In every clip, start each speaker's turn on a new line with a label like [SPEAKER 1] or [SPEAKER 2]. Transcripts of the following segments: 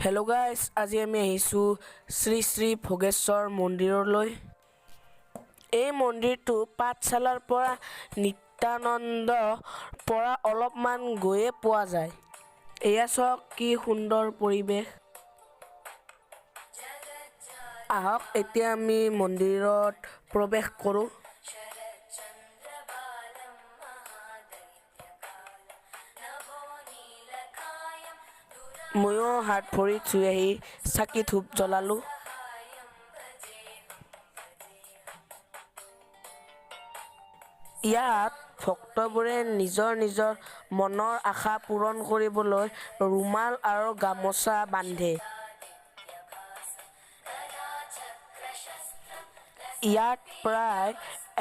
[SPEAKER 1] Hello' guys, আজি আমি আহিছোঁ শ্ৰী শ্ৰী ভোগেশ্বৰ মন্দিৰলৈ। এই মন্দিৰটো পাঠশালাৰ পৰা নিত্যানন্দৰ পৰা অলপমান গৈয়ে পোৱা যায়। এয়া চাওক কি সুন্দৰ পৰিৱেশ। আহক এতিয়া আমি মন্দিৰত প্ৰৱেশ কৰোঁ। ময়ো হাত ভৰি ধুই আহি চাকি ধূপ জ্বলালোঁ। ইয়াত ভক্তবোৰে নিজৰ নিজৰ মনৰ আশা পূৰণ কৰিবলৈ ৰুমাল আৰু গামোচা বান্ধে। ইয়াত প্ৰায়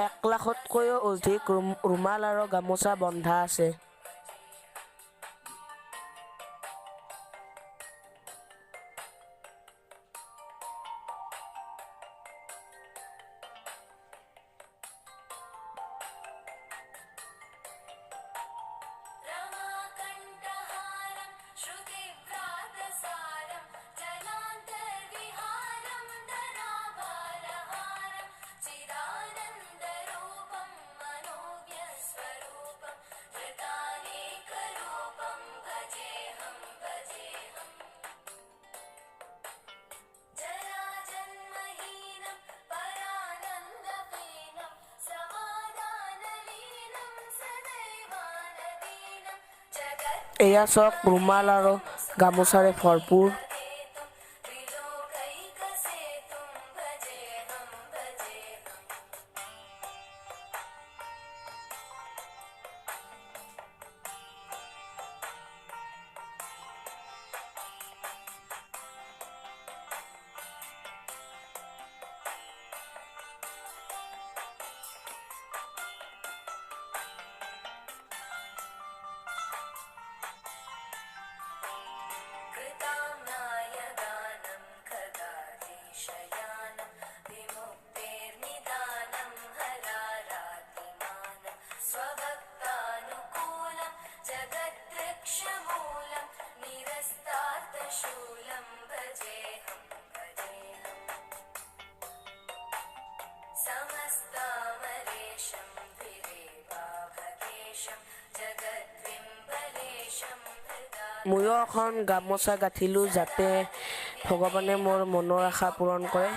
[SPEAKER 1] 1,00,000তকৈও অধিক ৰুমাল আৰু গামোচা বন্ধা আছে। এয়া চাওক ৰুমাল আৰু গামোচাৰে ভৰপূৰ। ময়ো এখন গামোচা গাঁঠিলোঁ যাতে ভগৱানে মোৰ মনৰ আশা পূৰণ কৰে।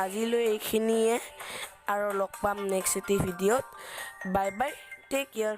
[SPEAKER 1] আজিলৈ এইখিনিয়ে, আৰু লগ পাম নেক্সট এটি ভিডিঅ'ত। Bye bye, take care.